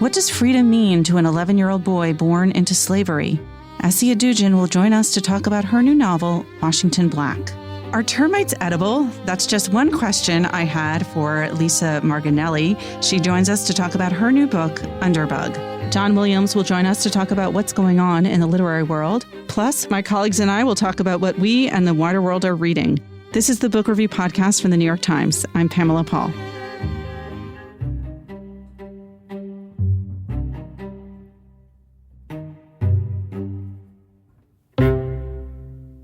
What does freedom mean to an 11-year-old boy born into slavery? Essie Edugyan will join us to talk about her new novel, Washington Black. Are termites edible? That's just one question I had for Lisa Margonelli. She joins us to talk about her new book, Underbug. John Williams will join us to talk about what's going on in the literary world. Plus, my colleagues and I will talk about what we and the wider world are reading. This is the Book Review Podcast from the New York Times. I'm Pamela Paul.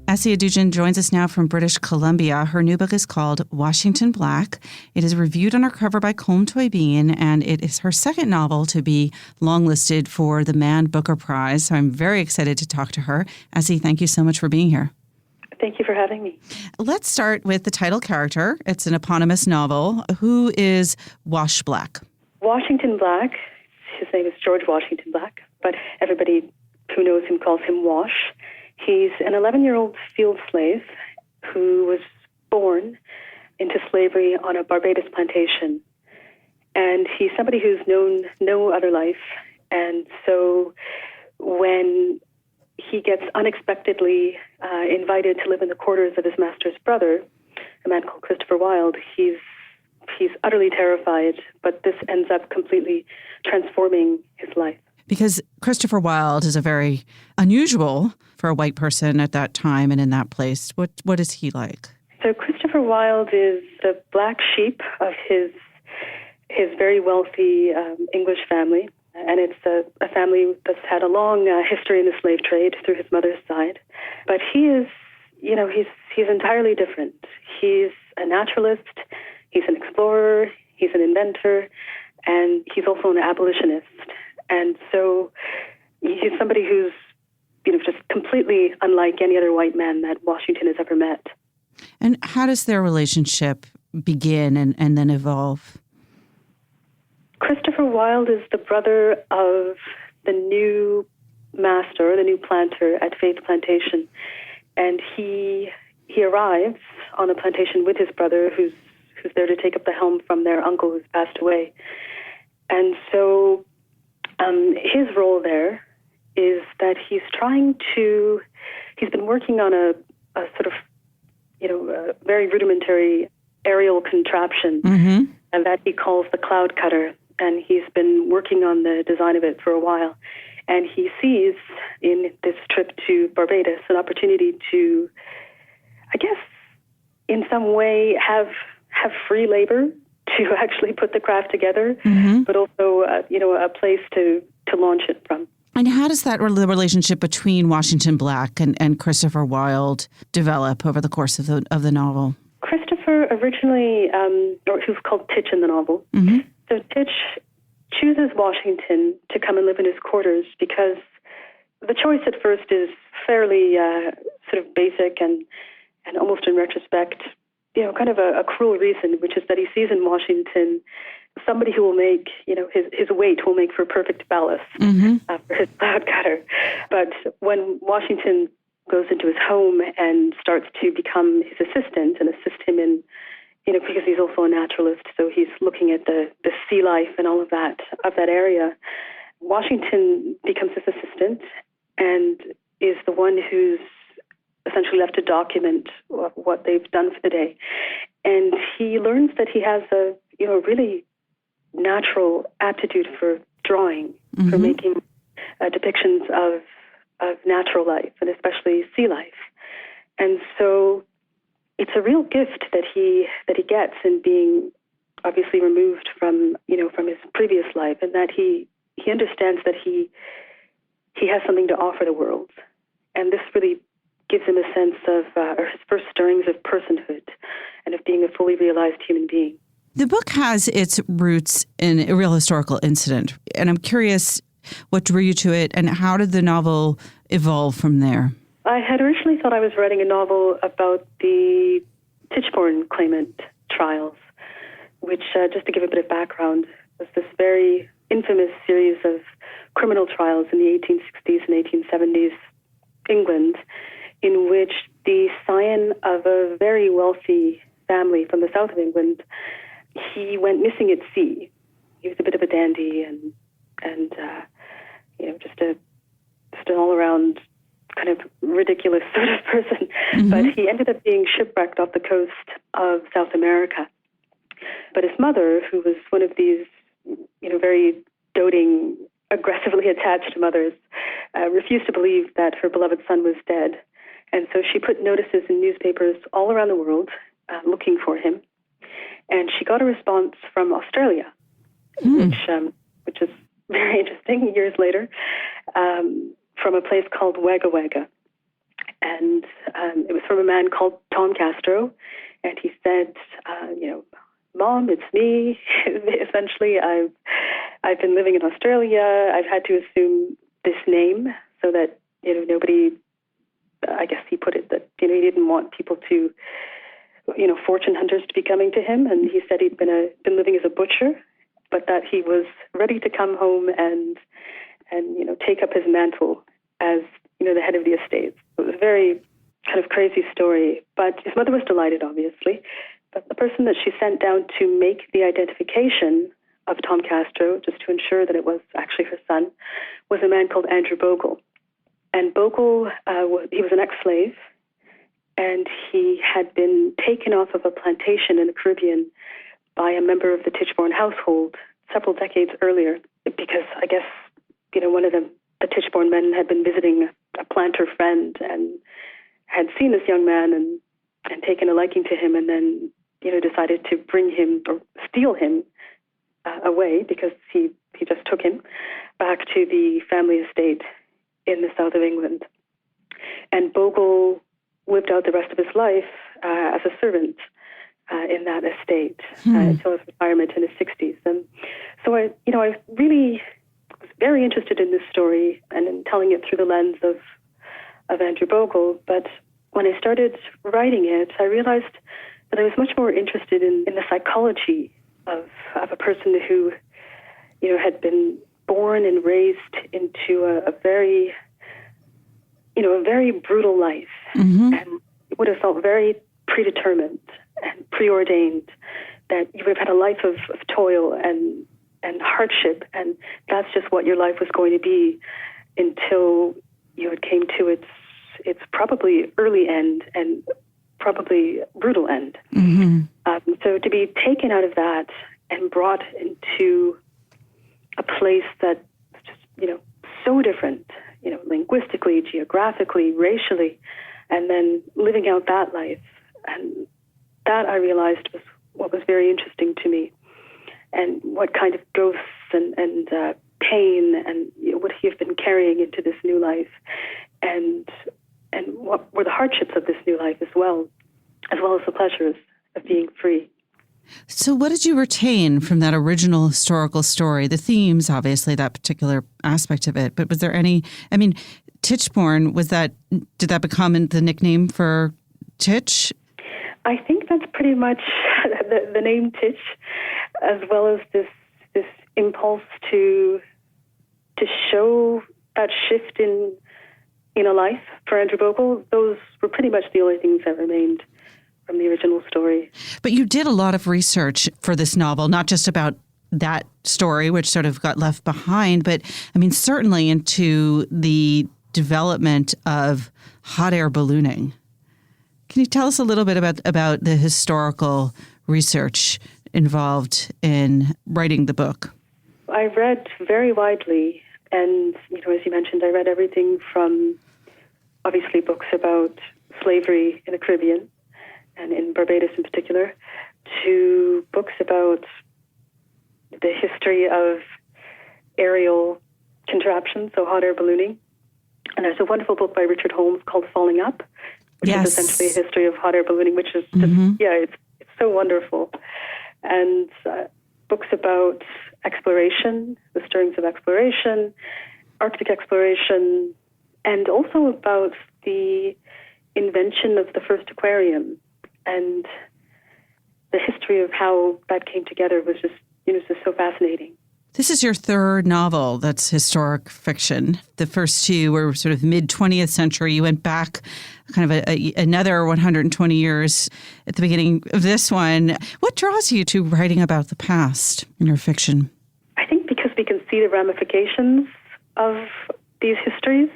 Essie Edugyan joins us now from British Columbia. Her new book is called Washington Black. It is reviewed on our cover by Colm Toibin, and it is her second novel to be longlisted for the Man Booker Prize. So I'm very excited to talk to her. Essie, thank you so much for being here. Thank you for having me. Let's start with the title character. It's an eponymous novel. Who is Wash Black? Washington Black, his name is George Washington Black, but everybody who knows him calls him Wash. He's an 11-year-old field slave who was born into slavery on a Barbados plantation. And he's somebody who's known no other life. And so when he gets unexpectedly invited to live in the quarters of his master's brother, a man called Christopher Wilde, he's utterly terrified, but this ends up completely transforming his life. Because Christopher Wilde is a very unusual for a white person at that time and in that place. What is he like? So Christopher Wilde is the black sheep of his very wealthy English family, and it's a family that's had a long history in the slave trade through his mother's side. But he is, he's entirely different. He's a naturalist, he's an explorer, he's an inventor, and he's also an abolitionist. And so he's somebody who's, just completely unlike any other white man that Washington has ever met. And how does their relationship begin and then evolve? Christopher Wilde is the brother of the new master, the new planter at Faith Plantation. And he arrives on the plantation with his brother, who's there to take up the helm from their uncle who's passed away. And so his role there is that he's been working on a sort of, a very rudimentary aerial contraption, and that he calls the cloud cutter. And he's been working on the design of it for a while. And he sees in this trip to Barbados an opportunity to, I guess, in some way have free labor to actually put the craft together, but also, a place to launch it from. And how does the relationship between Washington Black and Christopher Wilde develop over the course of the novel? Christopher originally, or he was called Titch in the novel. So Titch chooses Washington to come and live in his quarters because the choice at first is fairly sort of basic and almost in retrospect, kind of a cruel reason, which is that he sees in Washington somebody who will make, his weight will make for perfect ballast for his cloud cutter. But when Washington goes into his home and starts to become his assistant and assist him in, because he's also a naturalist, so he's looking at the sea life and all of that area, Washington becomes his assistant and is the one who's essentially left to document what they've done for the day. And he learns that he has a really natural aptitude for drawing, for making depictions of natural life, and especially sea life. And so it's a real gift that he gets in being obviously removed from his previous life, and that he understands that he has something to offer the world. And this really gives him a sense of his first stirrings of personhood and of being a fully realized human being. The book has its roots in a real historical incident, and I'm curious what drew you to it and how did the novel evolve from there? I had originally thought I was writing a novel about the Tichborne claimant trials, which, just to give a bit of background, was this very infamous series of criminal trials in the 1860s and 1870s England, in which the scion of a very wealthy family from the south of England, he went missing at sea. He was a bit of a dandy and and just an all-around kind of ridiculous sort of person. Mm-hmm. But he ended up being shipwrecked off the coast of South America. But his mother, who was one of these, very doting, aggressively attached mothers, refused to believe that her beloved son was dead. And so she put notices in newspapers all around the world looking for him. And she got a response from Australia, which is very interesting, years later, from a place called Wagga Wagga. And it was from a man called Tom Castro. And he said, Mom, it's me. Essentially, I've been living in Australia. I've had to assume this name so that, nobody, I guess he put it that, he didn't want people to, fortune hunters to be coming to him. And he said he'd been living as a butcher, but that he was ready to come home and take up his mantle as, the head of the estate. It was a very kind of crazy story, but his mother was delighted, obviously. But the person that she sent down to make the identification of Tom Castro, just to ensure that it was actually her son, was a man called Andrew Bogle. And Bogle, he was an ex-slave, and he had been taken off of a plantation in the Caribbean by a member of the Tichborne household several decades earlier, because I guess, one of the Tichborne men had been visiting a planter friend and had seen this young man and taken a liking to him, and then, decided to bring him or steal him away, because he just took him back to the family estate in the south of England. And Bogle lived out the rest of his life as a servant in that estate until his retirement in his 60s. And so I really was very interested in this story and in telling it through the lens of Andrew Bogle. But when I started writing it, I realized that I was much more interested in the psychology of a person who, had been born and raised into a very brutal life, and would have felt very predetermined and preordained that you would have had a life of toil and hardship, and that's just what your life was going to be until it came to its probably early end and probably brutal end. So to be taken out of that and brought into a place that was just, so different, linguistically, geographically, racially, and then living out that life. And that I realized was what was very interesting to me, and what kind of ghosts and pain and what he had been carrying into this new life, and what were the hardships of this new life as well as the pleasures of being free. So what did you retain from that original historical story? The themes, obviously, that particular aspect of it, but was there any, Tichborne, did that become the nickname for Titch? I think that's pretty much the name Titch, as well as this impulse to show that shift in a life for Andrew Bogle. Those were pretty much the only things that remained from the original story. But you did a lot of research for this novel, not just about that story, which sort of got left behind, but certainly into the development of hot air ballooning. Can you tell us a little bit about the historical research involved in writing the book? I read very widely, and as you mentioned, I read everything from obviously books about slavery in the Caribbean, and in Barbados in particular, to books about the history of aerial contraptions, so hot air ballooning. And there's a wonderful book by Richard Holmes called Falling Up, which is essentially a history of hot air ballooning, which is just, it's so wonderful. And books about exploration, the stirrings of exploration, Arctic exploration, and also about the invention of the first aquarium. And the history of how that came together was just so fascinating. This is your third novel that's historic fiction. The first two were sort of mid-20th century. You went back kind of another 120 years at the beginning of this one. What draws you to writing about the past in your fiction? I think because we can see the ramifications of these histories.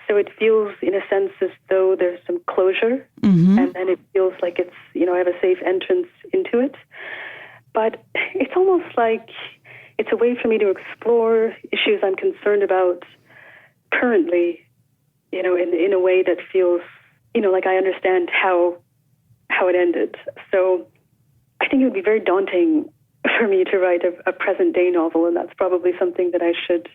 So it feels, in a sense, as though there's some closure, and then it feels like it's, I have a safe entrance into it. But it's almost like it's a way for me to explore issues I'm concerned about currently, in a way that feels, like I understand how it ended. So I think it would be very daunting for me to write a present-day novel, and that's probably something that I should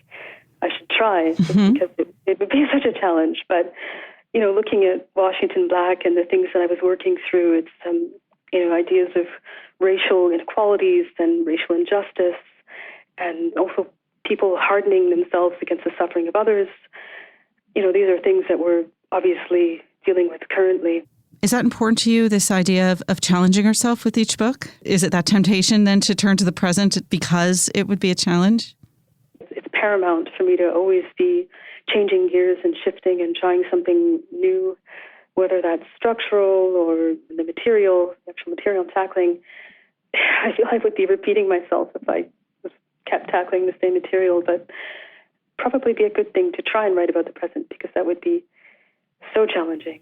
try, because it would be such a challenge. But, looking at Washington Black and the things that I was working through, it's, ideas of racial inequalities and racial injustice, and also people hardening themselves against the suffering of others. These are things that we're obviously dealing with currently. Is that important to you, this idea of challenging yourself with each book? Is it that temptation then to turn to the present because it would be a challenge? It's paramount for me to always be changing gears and shifting and trying something new, whether that's structural or the actual material tackling. I feel I would be repeating myself if I kept tackling the same material, but probably be a good thing to try and write about the present, because that would be so challenging.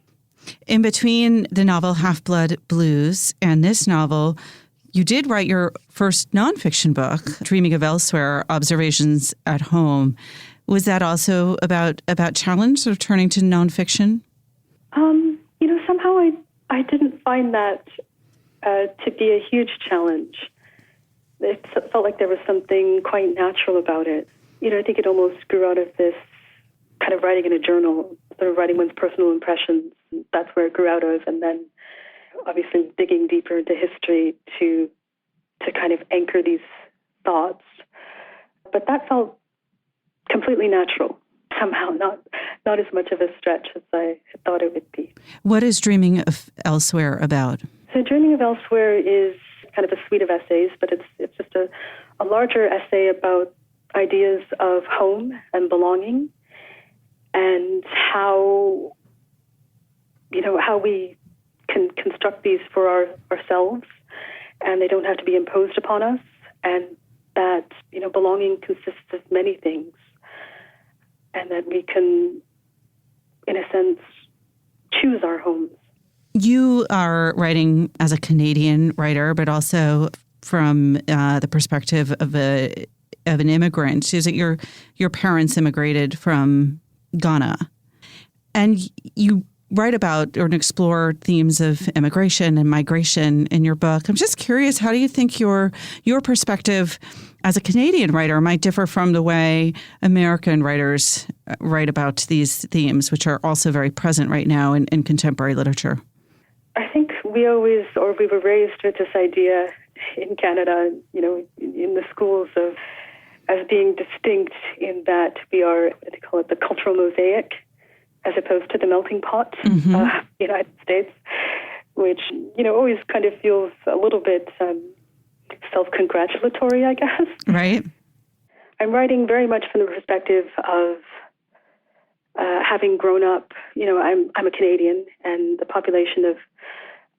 In between the novel Half-Blood Blues and this novel, you did write your first nonfiction book, Dreaming of Elsewhere, Observations at Home. Was that also about challenge, or turning to nonfiction? Somehow I didn't find that to be a huge challenge. It felt like there was something quite natural about it. I think it almost grew out of this kind of writing in a journal, sort of writing one's personal impressions. That's where it grew out of, and then obviously digging deeper into history to kind of anchor these thoughts. But that felt completely natural, somehow, not as much of a stretch as I had thought it would be. What is Dreaming of Elsewhere about? So Dreaming of Elsewhere is kind of a suite of essays, but it's just a larger essay about ideas of home and belonging, and how we can construct these for ourselves, and they don't have to be imposed upon us, and that belonging consists of many things, and that we can, in a sense, choose our homes. You are writing as a Canadian writer, but also from the perspective of an immigrant. Is it your parents immigrated from Ghana? And you write about or explore themes of immigration and migration in your book. I'm just curious, how do you think your perspective as a Canadian writer might differ from the way American writers write about these themes, which are also very present right now in contemporary literature? I think we were raised with this idea in Canada, in the schools as being distinct in that we are, they call it the cultural mosaic, as opposed to the melting pot of the United States, which, always kind of feels a little bit self-congratulatory, I guess. Right. I'm writing very much from the perspective of having grown up, I'm a Canadian, and the population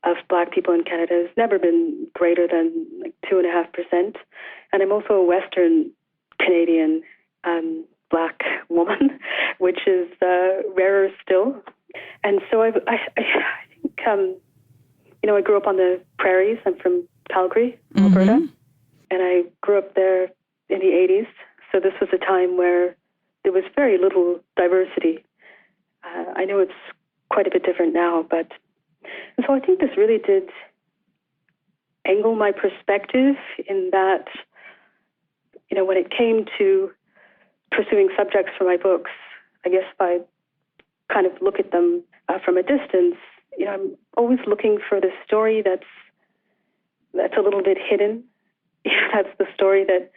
of Black people in Canada has never been greater than 2.5%. And I'm also a Western Canadian Black woman, which is rarer still. And so I think, I grew up on the prairies. I'm from Calgary, Alberta, and I grew up there in the 80s. So this was a time where there was very little diversity. I know it's quite a bit different now, and so I think this really did angle my perspective in that, when it came to pursuing subjects for my books, I guess if I kind of look at them from a distance, I'm always looking for the story that's a little bit hidden. That's the story that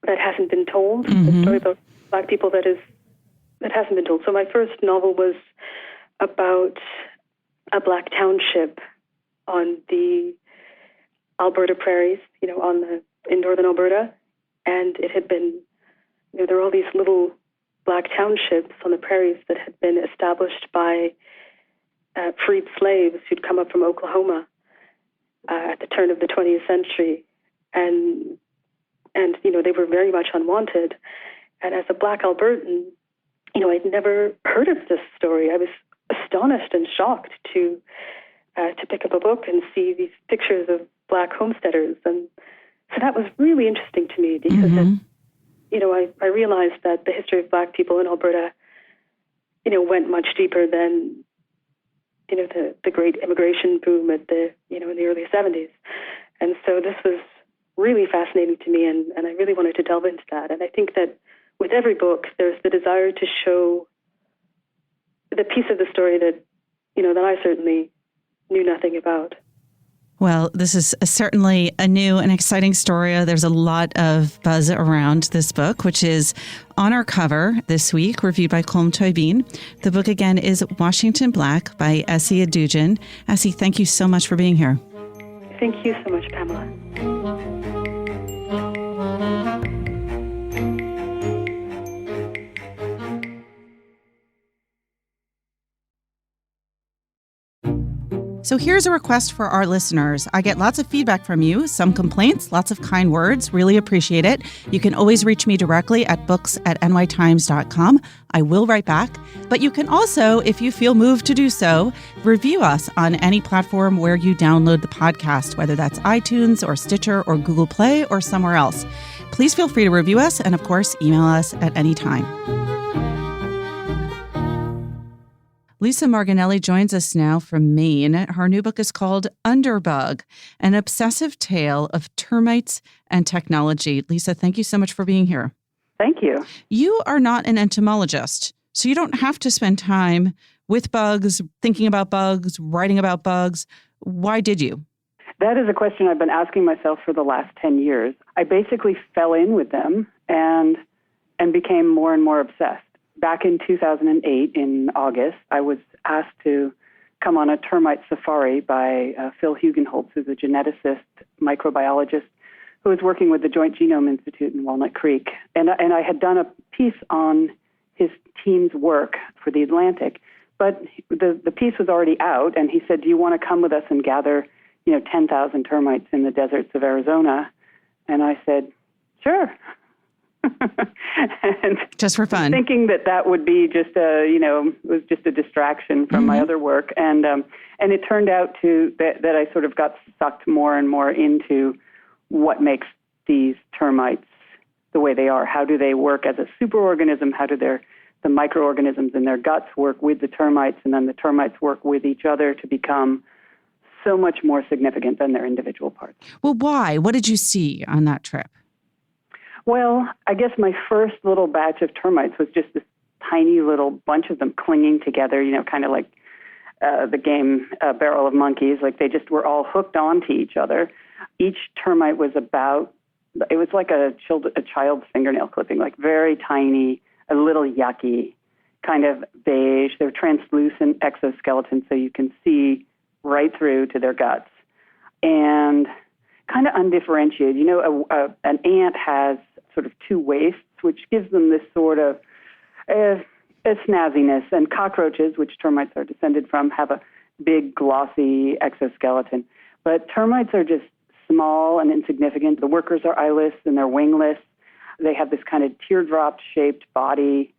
hasn't been told, the story about Black people that hasn't been told. So my first novel was about a Black township on the Alberta prairies, in northern Alberta, and it had been, there were all these little Black townships on the prairies that had been established by freed slaves who'd come up from Oklahoma at the turn of the 20th century, and And, they were very much unwanted. And as a Black Albertan, I'd never heard of this story. I was astonished and shocked to pick up a book and see these pictures of Black homesteaders. And so that was really interesting to me because, I realized that the history of Black people in Alberta, went much deeper than, the great immigration boom at in the early 70s. And so this was really fascinating to me, and I really wanted to delve into that. And I think that with every book, there's the desire to show the piece of the story that, that I certainly knew nothing about. Well, this is certainly a new and exciting story. There's a lot of buzz around this book, which is on our cover this week, reviewed by Colm Toibin. The book, again, is Washington Black by Essie Edugyan. Essie, thank you so much for being here. Thank you so much, Pamela. So here's a request for our listeners. I get lots of feedback from you, some complaints, lots of kind words. Really appreciate it. You can always reach me directly at books@nytimes.com. I will write back. But you can also, if you feel moved to do so, review us on any platform where you download the podcast, whether that's iTunes or Stitcher or Google Play or somewhere else. Please feel free to review us and, of course, email us at any time. Lisa Margonelli joins us now from Maine. Her new book is called Underbug, an obsessive tale of termites and technology. Lisa, thank you so much for being here. Thank you. You are not an entomologist, so you don't have to spend time with bugs, thinking about bugs, writing about bugs. Why did you? That is a question I've been asking myself for the last 10 years. I basically fell in with them and became more and more obsessed. Back in 2008, in August, I was asked to come on a termite safari by Phil Hugenholtz, who's a geneticist, microbiologist, who was working with the Joint Genome Institute in Walnut Creek. And I had done a piece on his team's work for The Atlantic, but the piece was already out, and he said, do you want to come with us and gather 10,000 termites in the deserts of Arizona? And I said, sure. And just for fun, thinking that would be just was just a distraction from my other work, and it turned out that I sort of got sucked more and more into what makes these termites the way they are. How do they work as a superorganism? How do the microorganisms in their guts work with the termites, and then the termites work with each other to become so much more significant than their individual parts? Well, why? What did you see on that trip? Well, I guess my first little batch of termites was just this tiny little bunch of them clinging together, kind of like the game Barrel of Monkeys. Like they just were all hooked onto each other. Each termite was it was like a child's fingernail clipping, like very tiny, a little yucky, kind of beige. They're translucent exoskeletons, so you can see right through to their guts. And kind of undifferentiated. An ant has sort of two waists, which gives them this sort of a snazziness. And cockroaches, which termites are descended from, have a big, glossy exoskeleton. But termites are just small and insignificant. The workers are eyeless and they're wingless. They have this kind of teardrop-shaped body.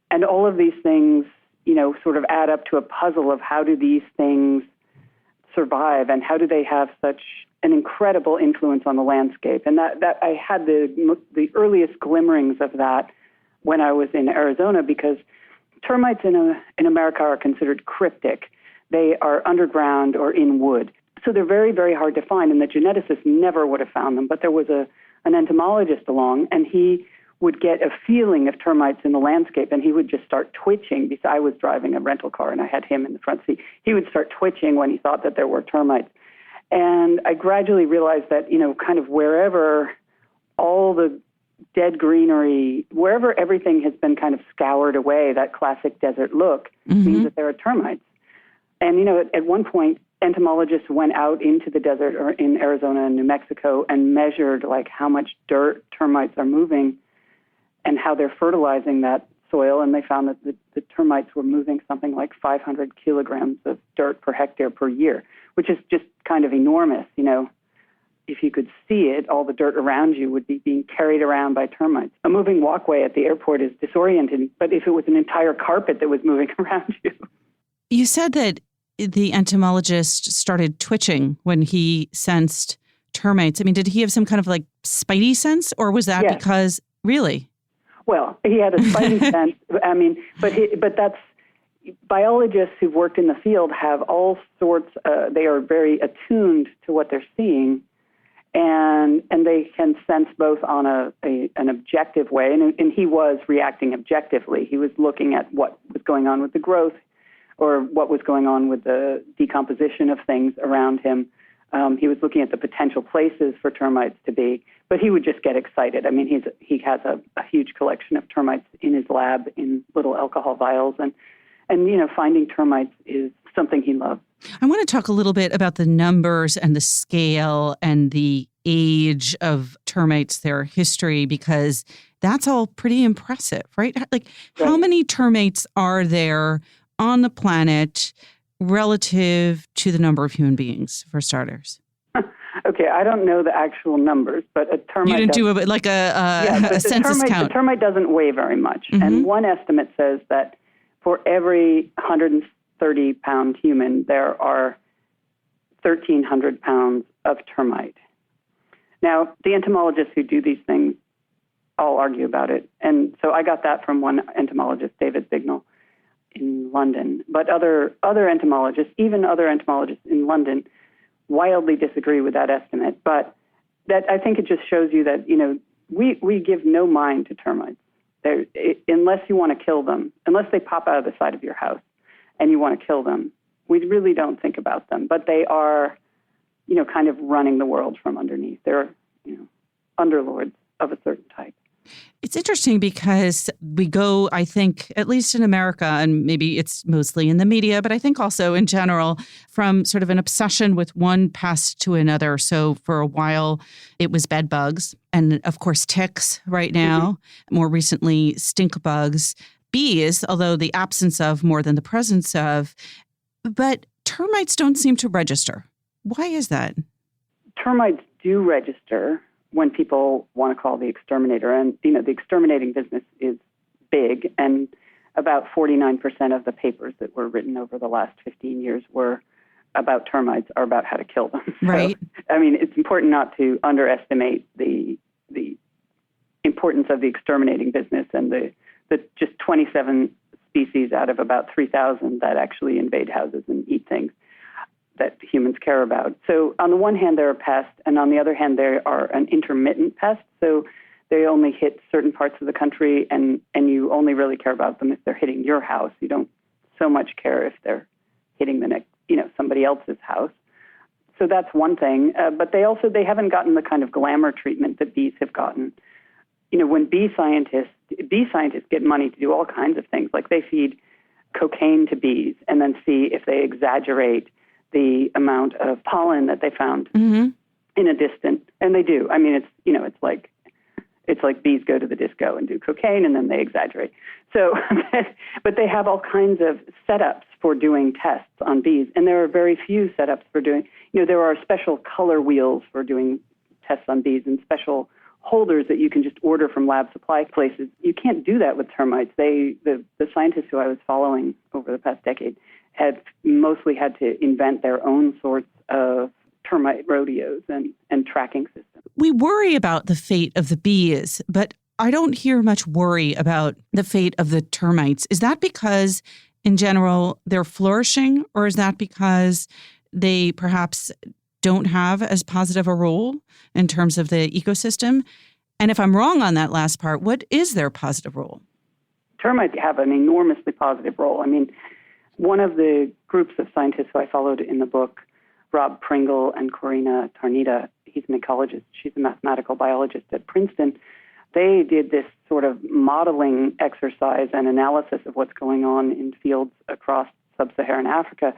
And all of these things, sort of add up to a puzzle of how do these things survive and how do they have such an incredible influence on the landscape. And that I had the earliest glimmerings of that when I was in Arizona, because termites in America are considered cryptic. They are underground or in wood. So they're very, very hard to find, and the geneticists never would have found them. But there was an entomologist along, and he would get a feeling of termites in the landscape, and he would just start twitching. Because I was driving a rental car, and I had him in the front seat. He would start twitching when he thought that there were termites. And I gradually realized that, kind of wherever all the dead greenery, wherever everything has been kind of scoured away, that classic desert look, means that there are termites. And, at one point, entomologists went out into the desert or in Arizona and New Mexico and measured, like, how much dirt termites are moving and how they're fertilizing that soil. And they found that the termites were moving something like 500 kilograms of dirt per hectare per year, which is just kind of enormous, if you could see it, all the dirt around you would be being carried around by termites. A moving walkway at the airport is disorienting, but if it was an entire carpet that was moving around you. You said that the entomologist started twitching when he sensed termites. I mean, did he have some kind of like spidey sense, or was that because, really? Well, he had a spidey sense. I mean, but that's, biologists who've worked in the field have all sorts, they are very attuned to what they're seeing, and they can sense both on an objective way, and he was reacting objectively. He was looking at what was going on with the growth or what was going on with the decomposition of things around him. He was looking at the potential places for termites to be, but he would just get excited. I mean, he has a huge collection of termites in his lab in little alcohol vials, and finding termites is something he loves. I want to talk a little bit about the numbers and the scale and the age of termites, their history, because that's all pretty impressive, right? Like, how many termites are there on the planet relative to the number of human beings, for starters? Okay, I don't know the actual numbers, but a termite... You didn't do a census count. A termite doesn't weigh very much, and one estimate says that for every 130-pound human, there are 1,300 pounds of termite. Now, the entomologists who do these things all argue about it, and so I got that from one entomologist, David Bignell, in London. But other entomologists, even other entomologists in London, wildly disagree with that estimate. But that, I think it just shows you that, we give no mind to termites. Unless you want to kill them, unless they pop out of the side of your house and you want to kill them, we really don't think about them. But they are, kind of running the world from underneath. They're, underlords of a certain type. It's interesting because we go, I think, at least in America, and maybe it's mostly in the media, but I think also in general, from sort of an obsession with one pest to another. So for a while, it was bed bugs and, of course, ticks right now, more recently, stink bugs, bees, although the absence of more than the presence of. But termites don't seem to register. Why is that? Termites do register when people want to call the exterminator. And, the exterminating business is big, and about 49% of the papers that were written over the last 15 years were about termites are about how to kill them. Right. So, it's important not to underestimate the importance of the exterminating business and the just 27 species out of about 3,000 that actually invade houses and eat things that humans care about. So on the one hand, they're a pest, and on the other hand, they are an intermittent pest. So they only hit certain parts of the country, and you only really care about them if they're hitting your house. You don't so much care if they're hitting the next, somebody else's house. So that's one thing. But they haven't gotten the kind of glamour treatment that bees have gotten. When bee scientists get money to do all kinds of things, like they feed cocaine to bees and then see if they exaggerate the amount of pollen that they found in a distant, and they do. It's like bees go to the disco and do cocaine, and then they exaggerate. So, but they have all kinds of setups for doing tests on bees, and there are very few setups for doing. There are special color wheels for doing tests on bees, and special holders that you can just order from lab supply places. You can't do that with termites. The scientists who I was following over the past decade have mostly had to invent their own sorts of termite rodeos and tracking systems. We worry about the fate of the bees, but I don't hear much worry about the fate of the termites. Is that because, in general, they're flourishing, or is that because they perhaps don't have as positive a role in terms of the ecosystem? And if I'm wrong on that last part, what is their positive role? Termites have an enormously positive role. One of the groups of scientists who I followed in the book, Rob Pringle and Corina Tarnita, he's an ecologist, she's a mathematical biologist at Princeton. They did this sort of modeling exercise and analysis of what's going on in fields across sub-Saharan Africa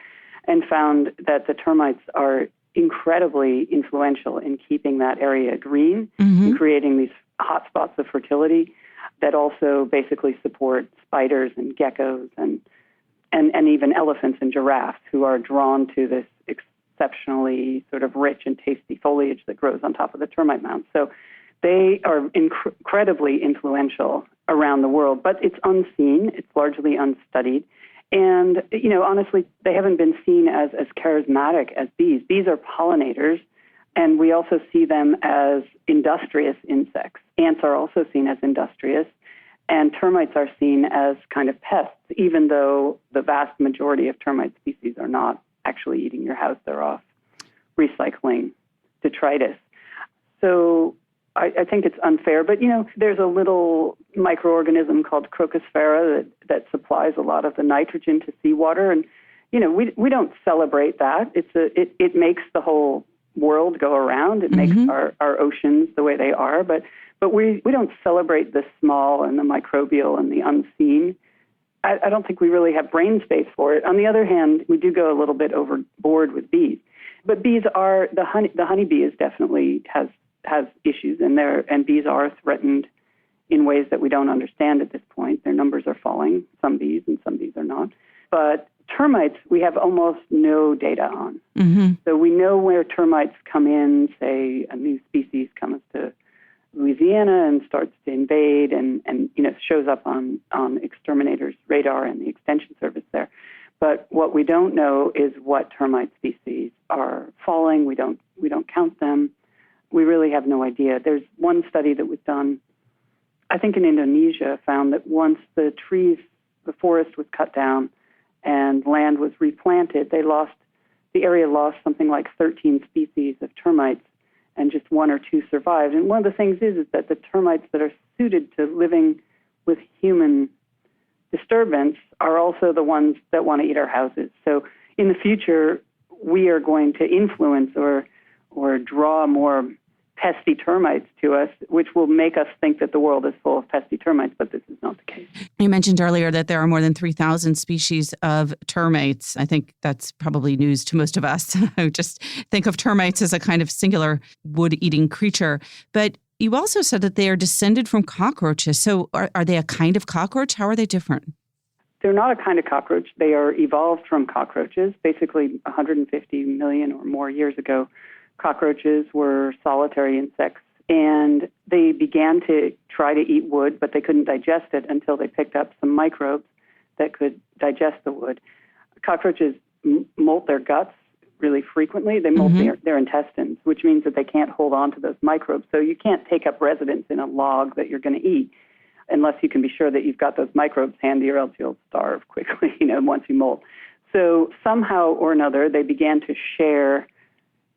and found that the termites are incredibly influential in keeping that area green, and creating these hotspots of fertility that also basically support spiders and geckos and even elephants and giraffes who are drawn to this exceptionally sort of rich and tasty foliage that grows on top of the termite mounds. So they are incredibly influential around the world, but it's unseen. It's largely unstudied. And, honestly, they haven't been seen as charismatic as bees. Bees are pollinators, and we also see them as industrious insects. Ants are also seen as industrious, and termites are seen as kind of pests, even though the vast majority of termite species are not actually eating your house. They're off recycling detritus. So I think it's unfair, but, there's a little microorganism called Crocosphera that supplies a lot of the nitrogen to seawater, and, we don't celebrate that. It makes the whole world go around. It makes our oceans the way they are, but we don't celebrate the small and the microbial and the unseen. I don't think we really have brain space for it. On the other hand, we do go a little bit overboard with bees. But bees are, the honeybee is definitely has issues in there, and bees are threatened in ways that we don't understand at this point. Their numbers are falling, some bees and some bees are not. But termites, we have almost no data on. So we know where termites come in, say a new species comes to Louisiana and starts to invade and shows up on exterminators' radar and the Extension Service there. But what we don't know is what termite species are falling. We don't count them. We really have no idea. There's one study that was done, I think in Indonesia, found that once the forest was cut down and land was replanted, the area lost something like 13 species of termites, and just one or two survived. And one of the things is that the termites that are suited to living with human disturbance are also the ones that want to eat our houses. So in the future, we are going to influence or draw more pesky termites to us, which will make us think that the world is full of pesky termites, but this is not the case. You mentioned earlier that there are more than 3,000 species of termites. I think that's probably news to most of us who just think of termites as a kind of singular wood-eating creature. But you also said that they are descended from cockroaches. So are they a kind of cockroach? How are they different? They're not a kind of cockroach. They are evolved from cockroaches. Basically, 150 million or more years ago, cockroaches were solitary insects, and they began to try to eat wood, but they couldn't digest it until they picked up some microbes that could digest the wood. Cockroaches molt their guts really frequently. They molt their intestines, which means that they can't hold on to those microbes. So you can't take up residence in a log that you're going to eat unless you can be sure that you've got those microbes handy, or else you'll starve quickly, once you molt. So somehow or another, they began to share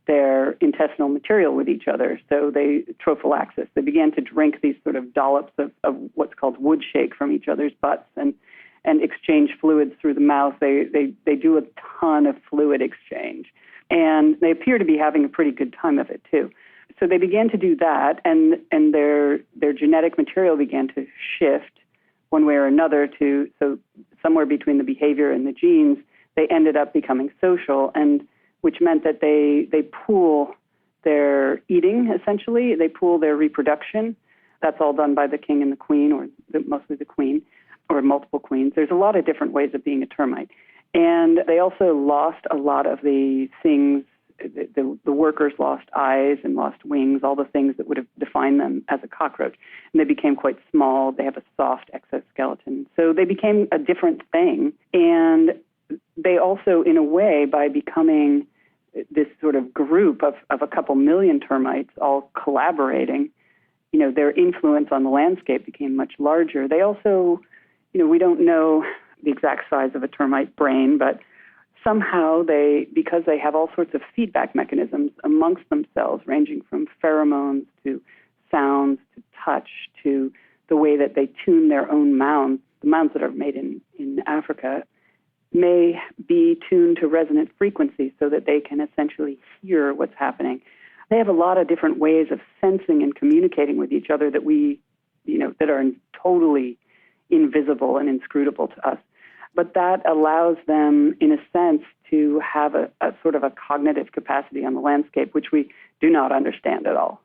their intestinal material with each other. So trophallaxis. They began to drink these sort of dollops of what's called wood shake from each other's butts and exchange fluids through the mouth. They do a ton of fluid exchange. And they appear to be having a pretty good time of it, too. So they began to do that, and their genetic material began to shift one way or another so somewhere between the behavior and the genes, they ended up becoming social, and which meant that they pool their eating, essentially. They pool their reproduction. That's all done by the king and the queen, or mostly the queen, or multiple queens. There's a lot of different ways of being a termite. And they also lost a lot of the things. The workers lost eyes and lost wings, all the things that would have defined them as a cockroach. And they became quite small. They have a soft exoskeleton. So they became a different thing. And they also, in a way, by becoming this sort of group of a couple million termites all collaborating, their influence on the landscape became much larger. They also, we don't know the exact size of a termite brain, but somehow because they have all sorts of feedback mechanisms amongst themselves, ranging from pheromones to sounds to touch to the way that they tune their own mounds, the mounds that are made in Africa, may be tuned to resonant frequencies so that they can essentially hear what's happening. They have a lot of different ways of sensing and communicating with each other that that are totally invisible and inscrutable to us. But that allows them, in a sense, to have a sort of a cognitive capacity on the landscape, which we do not understand at all.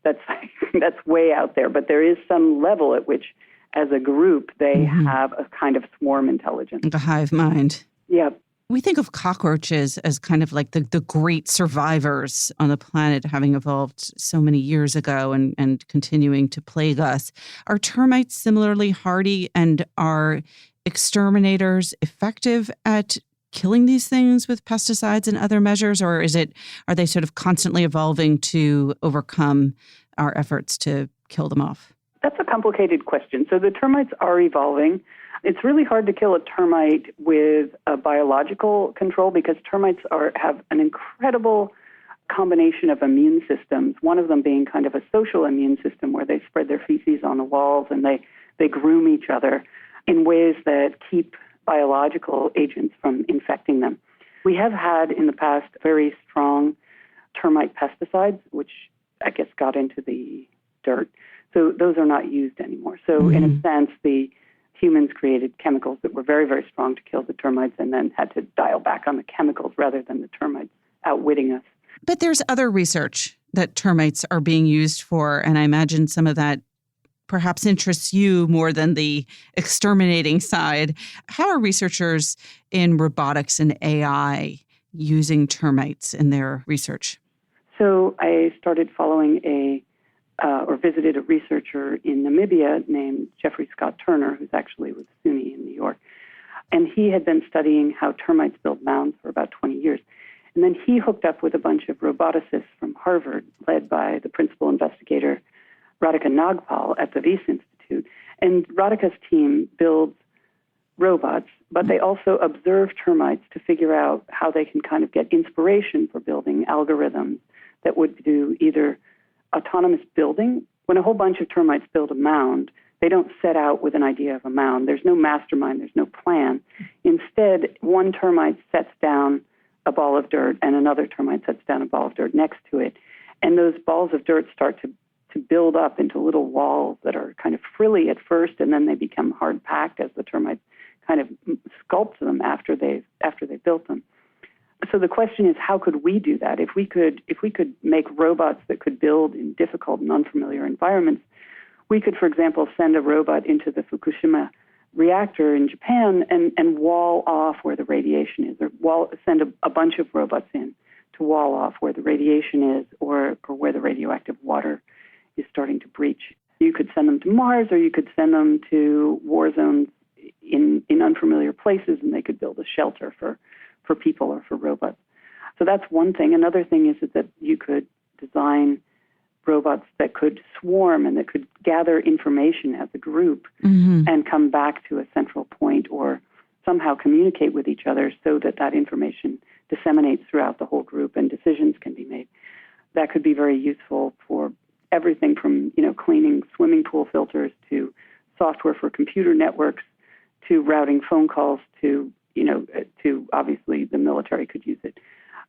That's way out there. But there is some level at which, as a group, they have a kind of swarm intelligence. The hive mind. Yeah. We think of cockroaches as kind of like the great survivors on the planet, having evolved so many years ago and continuing to plague us. Are termites similarly hardy, and are exterminators effective at killing these things with pesticides and other measures, or are they sort of constantly evolving to overcome our efforts to kill them off? That's a complicated question. So the termites are evolving. It's really hard to kill a termite with a biological control because termites have an incredible combination of immune systems, one of them being kind of a social immune system where they spread their feces on the walls and they groom each other in ways that keep biological agents from infecting them. We have had in the past very strong termite pesticides, which I guess got into the dirt. So those are not used anymore. So in a sense, the humans created chemicals that were very, very strong to kill the termites and then had to dial back on the chemicals rather than the termites outwitting us. But there's other research that termites are being used for, and I imagine some of that perhaps interests you more than the exterminating side. How are researchers in robotics and AI using termites in their research? So I started following or visited a researcher in Namibia named Jeffrey Scott Turner, who's actually with SUNY in New York. And he had been studying how termites build mounds for about 20 years. And then he hooked up with a bunch of roboticists from Harvard, led by the principal investigator, Radhika Nagpal at the Wyss Institute. And Radhika's team builds robots, but they also observe termites to figure out how they can kind of get inspiration for building algorithms that would do either autonomous building. When a whole bunch of termites build a mound, they don't set out with an idea of a mound. There's no mastermind. There's no plan. Instead, one termite sets down a ball of dirt and another termite sets down a ball of dirt next to it. And those balls of dirt start to build up into little walls that are kind of frilly at first, and then they become hard-packed as the termites kind of sculpt them after they've built them. So the question is, how could we do that? If we could make robots that could build in difficult and unfamiliar environments, we could, for example, send a robot into the Fukushima reactor in Japan and wall off where the radiation is, or send a bunch of robots in to wall off where the radiation is or where the radioactive water is starting to breach. You could send them to Mars, or you could send them to war zones in unfamiliar places, and they could build a shelter for people or for robots. So that's one thing. Another thing is that you could design robots that could swarm and that could gather information as a group and come back to a central point or somehow communicate with each other so that information disseminates throughout the whole group and decisions can be made. That could be very useful for everything from, cleaning swimming pool filters to software for computer networks to routing phone calls to obviously the military could use it.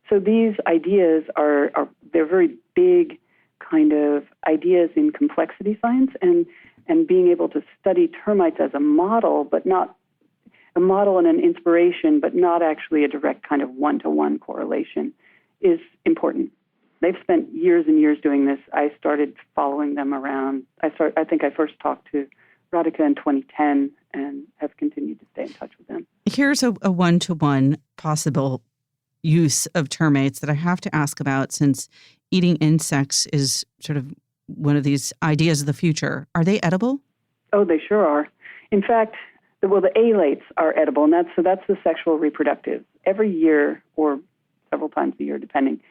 So these ideas they're very big kind of ideas in complexity science, and being able to study termites as a model, but not a model and an inspiration, but not actually a direct kind of one-to-one correlation is important. They've spent years and years doing this. I started following them around. I think I first talked to Radhika in 2010 and have continued to stay in touch with them. Here's a one-to-one possible use of termites that I have to ask about, since eating insects is sort of one of these ideas of the future. Are they edible? Oh, they sure are. In fact, the alates are edible, and that's the sexual reproductive. Every year, or several times a year, depending,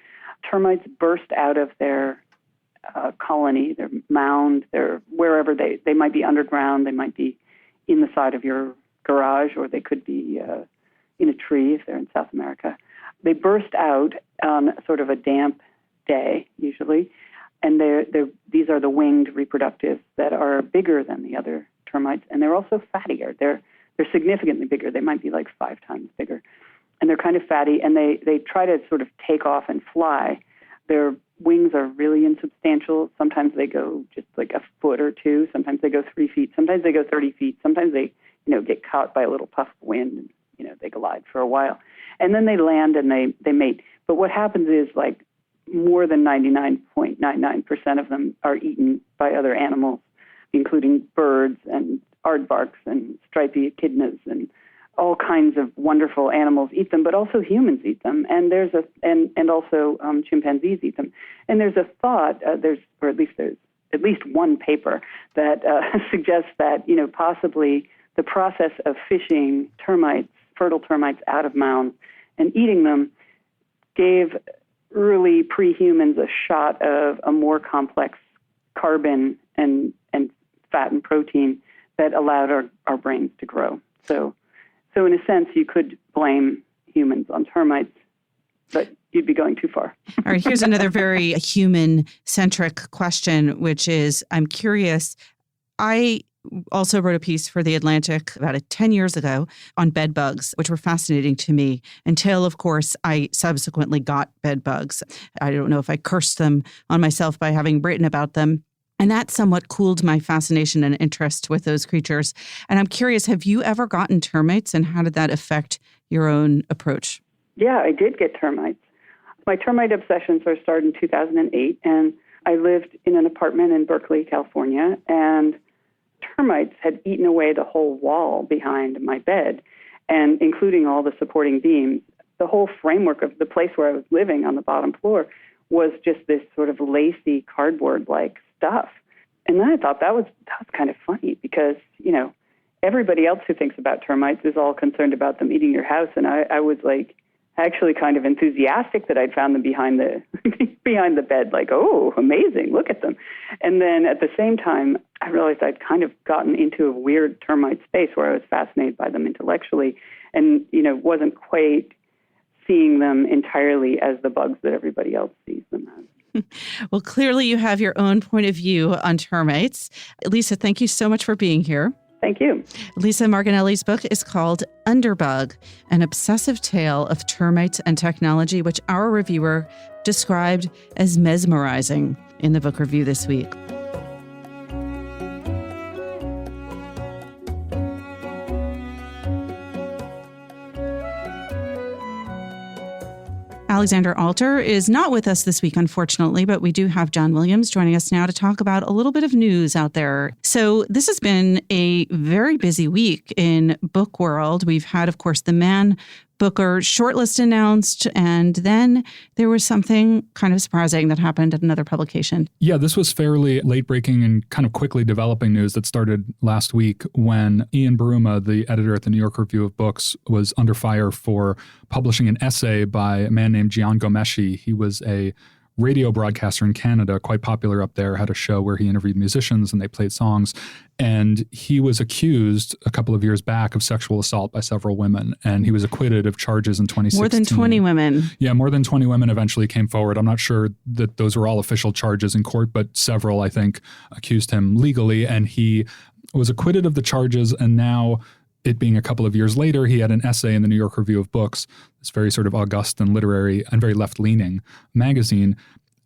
termites burst out of their colony, their mound, wherever they might be underground, they might be in the side of your garage, or they could be in a tree if they're in South America. They burst out on sort of a damp day, usually, and these are the winged reproductives that are bigger than the other termites, and they're also fattier. They're significantly bigger. They might be like 5 times bigger, and they're kind of fatty, and they try to sort of take off and fly. Their wings are really insubstantial. Sometimes they go just like a foot or two. Sometimes they go 3 feet. Sometimes they go 30 feet. Sometimes they, get caught by a little puff of wind and, they glide for a while. And then they land and they mate. But what happens is, like, more than 99.99% of them are eaten by other animals, including birds and aardvarks and striped echidnas and all kinds of wonderful animals eat them, but also humans eat them, and also chimpanzees eat them. And there's a thought, there's at least one paper that suggests that possibly the process of fishing termites, fertile termites, out of mounds and eating them gave early pre-humans a shot of a more complex carbon and fat and protein that allowed our brains to grow. So in a sense, you could blame humans on termites, but you'd be going too far. All right, here's another very human-centric question, which is, I'm curious, I also wrote a piece for The Atlantic about 10 years ago on bed bugs, which were fascinating to me until, of course, I subsequently got bed bugs. I don't know if I cursed them on myself by having written about them. And that somewhat cooled my fascination and interest with those creatures. And I'm curious, have you ever gotten termites, and how did that affect your own approach? Yeah, I did get termites. My termite obsession sort of started in 2008, and I lived in an apartment in Berkeley, California, and termites had eaten away the whole wall behind my bed, and including all the supporting beams. The whole framework of the place where I was living on the bottom floor was just this sort of lacy cardboard-like stuff. And then I thought that was kind of funny because, everybody else who thinks about termites is all concerned about them eating your house. And I was like actually kind of enthusiastic that I'd found them behind the bed, like, oh, amazing, look at them. And then at the same time, I realized I'd kind of gotten into a weird termite space where I was fascinated by them intellectually and, wasn't quite seeing them entirely as the bugs that everybody else sees them as. Well, clearly you have your own point of view on termites. Lisa, thank you so much for being here. Thank you. Lisa Margonelli's book is called Underbug, an obsessive tale of termites and technology, which our reviewer described as mesmerizing in the book review this week. Alexander Alter is not with us this week, unfortunately, but we do have John Williams joining us now to talk about a little bit of news out there. So this has been a very busy week in book world. We've had, of course, the Man Booker-Shortlisted announced, and then there was something kind of surprising that happened at another publication. Yeah, this was fairly late-breaking and kind of quickly developing news that started last week when Ian Buruma, the editor at the New York Review of Books, was under fire for publishing an essay by a man named Jian Ghomeshi. He was a radio broadcaster in Canada, quite popular up there, had a show where he interviewed musicians and they played songs. And he was accused a couple of years back of sexual assault by several women. And he was acquitted of charges in 2016. More than 20 women. Yeah, more than 20 women eventually came forward. I'm not sure that those were all official charges in court, but several, I think, accused him legally. And he was acquitted of the charges. And now, it being a couple of years later, he had an essay in the New York Review of Books, this very sort of august and literary and very left-leaning magazine,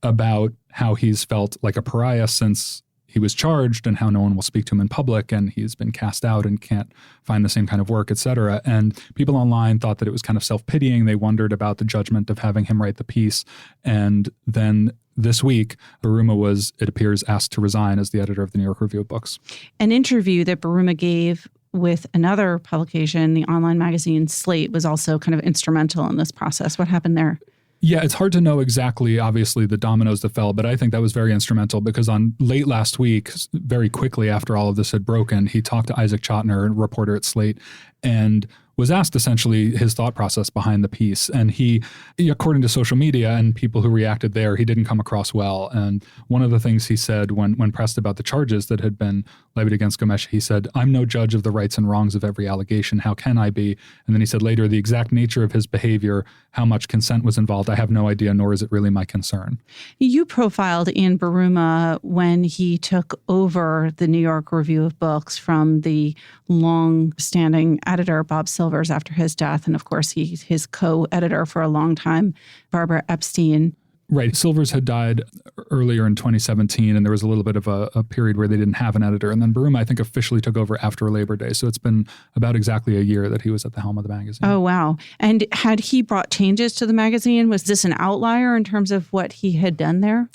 about how he's felt like a pariah since he was charged and how no one will speak to him in public and he's been cast out and can't find the same kind of work, et cetera. And people online thought that it was kind of self-pitying. They wondered about the judgment of having him write the piece. And then this week, Buruma was, it appears, asked to resign as the editor of the New York Review of Books. An interview that Buruma gave with another publication, the online magazine Slate, was also kind of instrumental in this process. What happened there? Yeah, it's hard to know exactly, obviously, the dominoes that fell, but I think that was very instrumental because on late last week, very quickly after all of this had broken, he talked to Isaac Chotiner, a reporter at Slate, and was asked essentially his thought process behind the piece. And he, according to social media and people who reacted there, he didn't come across well. And one of the things he said when pressed about the charges that had been levied against Ghomeshi, he said, "I'm no judge of the rights and wrongs of every allegation. How can I be?" And then he said later, "The exact nature of his behavior, how much consent was involved, I have no idea, nor is it really my concern." You profiled Ian Buruma when he took over the New York Review of Books from the long-standing editor, Bob Silvers, after his death. And of course, he's his co-editor for a long time, Barbara Epstein. Right. Silvers had died earlier in 2017, and there was a little bit of a period where they didn't have an editor. And then Buruma, I think, officially took over after Labor Day. So it's been about exactly a year that he was at the helm of the magazine. Oh, wow. And had he brought changes to the magazine? Was this an outlier in terms of what he had done there?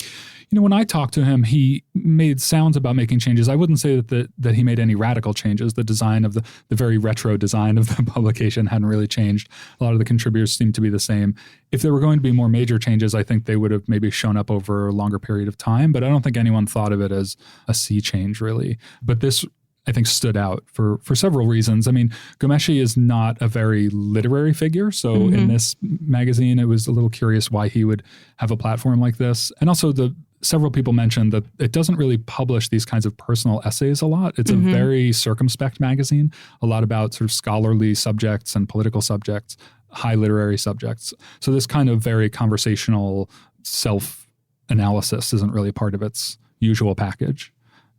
when I talked to him, he made sounds about making changes. I wouldn't say that he made any radical changes. The design of the very retro design of the publication hadn't really changed. A lot of the contributors seemed to be the same. If there were going to be more major changes, I think they would have maybe shown up over a longer period of time, but I don't think anyone thought of it as a sea change, really. But this, I think, stood out for several reasons. I mean, Ghomeshi is not a very literary figure. So in this magazine, it was a little curious why he would have a platform like this. And also several people mentioned that it doesn't really publish these kinds of personal essays a lot. It's a very circumspect magazine, a lot about sort of scholarly subjects and political subjects, high literary subjects. So this kind of very conversational self-analysis isn't really part of its usual package.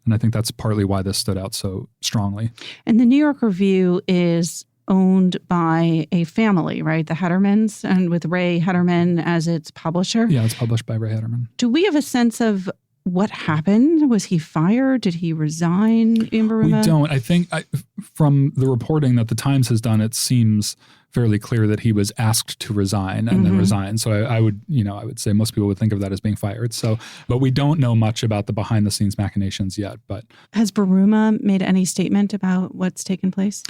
And I think that's partly why this stood out so strongly. And the New York Review is owned by a family, right? The Hedermans, and with Ray Hederman as its publisher. Yeah, it's published by Ray Hederman. Do we have a sense of what happened? Was he fired? Did he resign, Imberuma? We don't. I think from the reporting that the Times has done, it seems fairly clear that he was asked to resign and then resigned. So I would say most people would think of that as being fired. So, but we don't know much about the behind the scenes machinations yet. But has Buruma made any statement about what's taken place?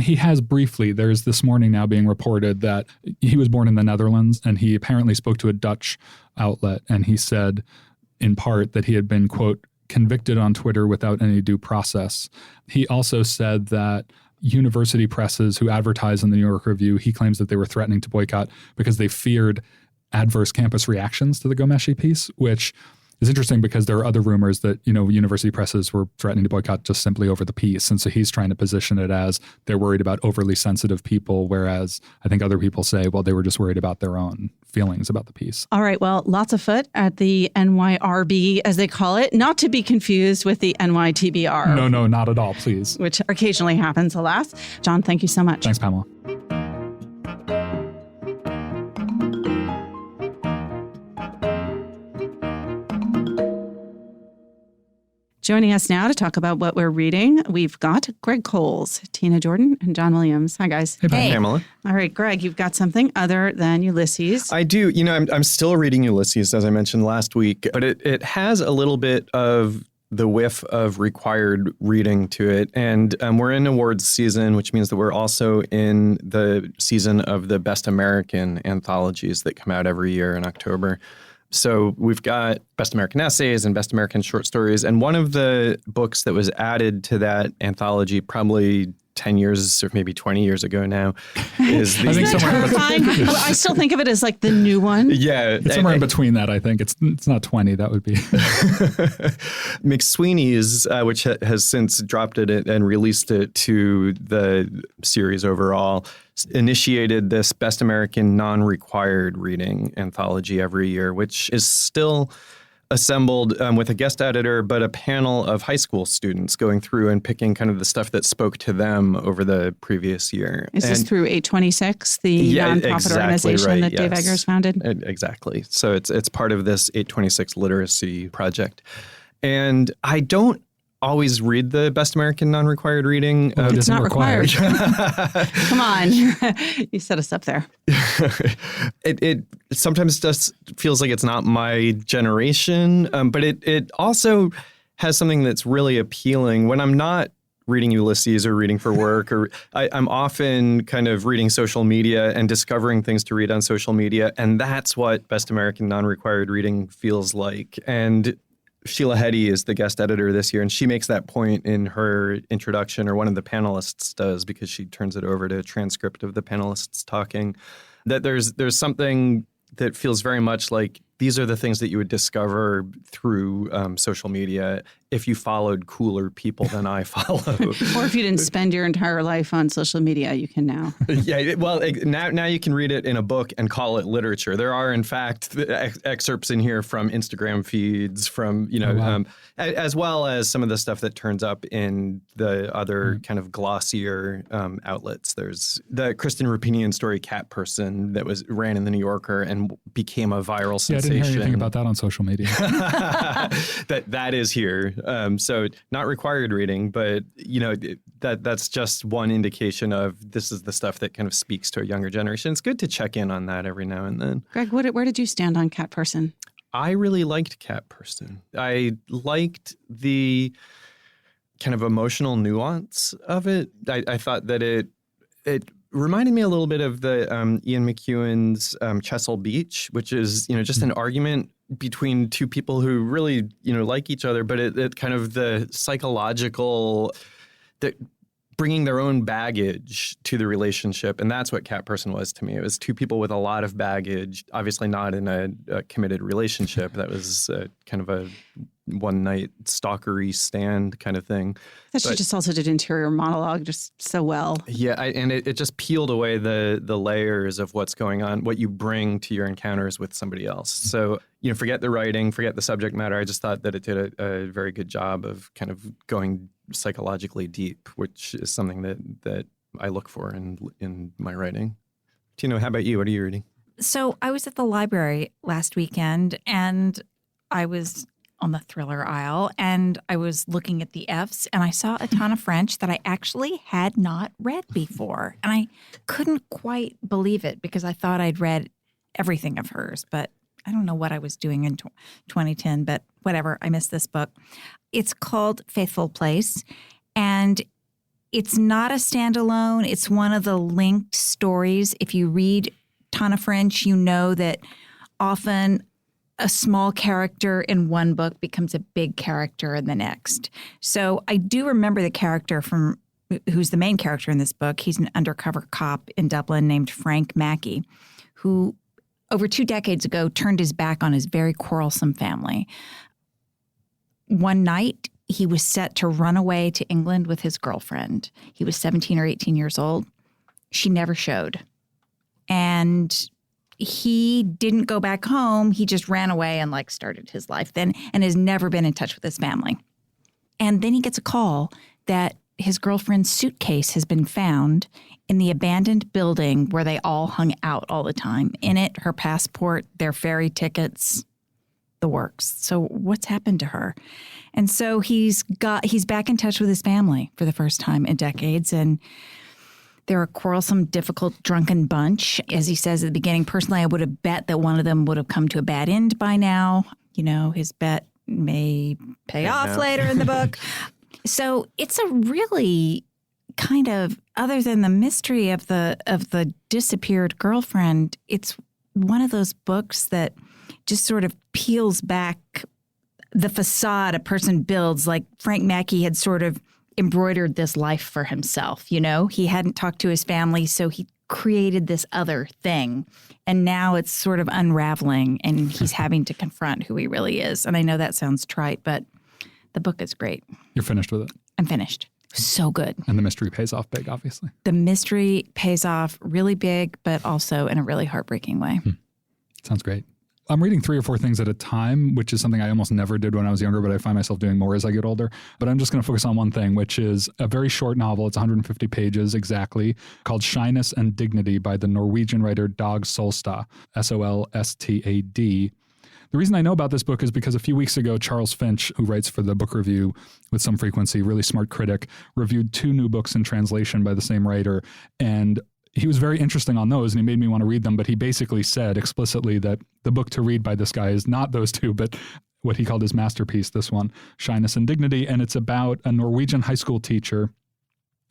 He has briefly. There's this morning now being reported that he was born in the Netherlands, and he apparently spoke to a Dutch outlet, and he said in part that he had been, quote, convicted on Twitter without any due process. He also said that university presses who advertise in the New York Review, he claims that they were threatening to boycott because they feared adverse campus reactions to the Ghomeshi piece, which is interesting because there are other rumors that, university presses were threatening to boycott just simply over the piece. And so he's trying to position it as they're worried about overly sensitive people, whereas I think other people say, well, they were just worried about their own feelings about the piece. All right. Well, lots afoot at the NYRB, as they call it, not to be confused with the NYTBR. No, not at all, please. Which occasionally happens, alas. John, thank you so much. Thanks, Pamela. Joining us now to talk about what we're reading, we've got Greg Coles, Tina Jordan, and John Williams. Hi, guys. Hey, Pamela. All right, Greg, you've got something other than Ulysses. I do. I'm still reading Ulysses, as I mentioned last week, but it has a little bit of the whiff of required reading to it. And we're in awards season, which means that we're also in the season of the Best American anthologies that come out every year in October. So we've got Best American Essays and Best American Short Stories. And one of the books that was added to that anthology probably 10 years or maybe 20 years ago now is the... I think somewhere well, I still think of it as like the new one. Yeah. It's somewhere in between that, I think. It's not 20. That would be... McSweeney's, which has since dropped it and released it to the series overall, initiated this Best American Non-Required Reading anthology every year, which is still assembled with a guest editor, but a panel of high school students going through and picking kind of the stuff that spoke to them over the previous year. Is this through 826, the nonprofit organization that Dave Eggers founded? Exactly. So it's part of this 826 literacy project. And I don't always read the Best American Non-Required Reading. It's not required. Come on. You set us up there. It sometimes just feels like it's not my generation, but it also has something that's really appealing. When I'm not reading Ulysses or reading for work, or I'm often kind of reading social media and discovering things to read on social media, and that's what Best American Non-Required Reading feels like. And Sheila Heti is the guest editor this year, and she makes that point in her introduction, or one of the panelists does, because she turns it over to a transcript of the panelists talking, that there's something that feels very much like these are the things that you would discover through social media if you followed cooler people than I follow. Or if you didn't spend your entire life on social media, you can now. Yeah, well, now you can read it in a book and call it literature. There are, in fact, excerpts in here from Instagram feeds, from, as well as some of the stuff that turns up in the other kind of glossier outlets. There's the Kristen Rapinian story, Cat Person, that ran in the New Yorker and became a viral sensation. I didn't hear anything about that on social media. that is here. So not required reading, but that's just one indication of this is the stuff that kind of speaks to a younger generation. It's good to check in on that every now and then. Greg, where did you stand on Cat Person? I really liked Cat Person. I liked the kind of emotional nuance of it. I thought that it reminded me a little bit of the Ian McEwan's Chesil Beach, which is, just an argument between two people who really, like each other, but it kind of the psychological, bringing their own baggage to the relationship. And that's what Cat Person was to me. It was two people with a lot of baggage, obviously not in a committed relationship. That was kind of a one-night stalkery stand kind of thing. She just also did interior monologue just so well. Yeah, and it just peeled away the layers of what's going on, what you bring to your encounters with somebody else. So, forget the writing, forget the subject matter. I just thought that it did a very good job of kind of going psychologically deep, which is something that I look for in my writing. Tino, how about you? What are you reading? So I was at the library last weekend, and I was on the thriller aisle, and I was looking at the Fs, and I saw a ton of French that I actually had not read before. And I couldn't quite believe it because I thought I'd read everything of hers, but I don't know what I was doing in 2010, but whatever, I missed this book. It's called Faithful Place, and it's not a standalone. It's one of the linked stories. If you read Tana French, you know that often a small character in one book becomes a big character in the next. So I do remember the character who's the main character in this book. He's an undercover cop in Dublin named Frank Mackey, who over 2 decades ago turned his back on his very quarrelsome family. One night, he was set to run away to England with his girlfriend. He was 17 or 18 years old. She never showed. And he didn't go back home. He just ran away and started his life then and has never been in touch with his family. And then he gets a call that his girlfriend's suitcase has been found in the abandoned building where they all hung out all the time. In it, her passport, their ferry tickets, the works. So what's happened to her? And so he's back in touch with his family for the first time in decades. And they're a quarrelsome, difficult, drunken bunch. As he says at the beginning, personally, I would have bet that one of them would have come to a bad end by now. His bet may pay off later in the book. So it's a really kind of, other than the mystery of the disappeared girlfriend, it's one of those books that just sort of peels back the facade a person builds. Like Frank Mackey had sort of embroidered this life for himself, He hadn't talked to his family, so he created this other thing. And now it's sort of unraveling, and he's having to confront who he really is. And I know that sounds trite, but the book is great. You're finished with it? I'm finished. So good. And the mystery pays off big, obviously. The mystery pays off really big, but also in a really heartbreaking way. Sounds great. I'm reading 3 or 4 things at a time, which is something I almost never did when I was younger, but I find myself doing more as I get older. But I'm just going to focus on one thing, which is a very short novel. It's 150 pages exactly, called Shyness and Dignity by the Norwegian writer Dag Solstad, Solstad. The reason I know about this book is because a few weeks ago, Charles Finch, who writes for the Book Review with some frequency, really smart critic, reviewed 2 new books in translation by the same writer. And he was very interesting on those, and he made me want to read them. But he basically said explicitly that the book to read by this guy is not those 2, but what he called his masterpiece, this one, Shyness and Dignity. And it's about a Norwegian high school teacher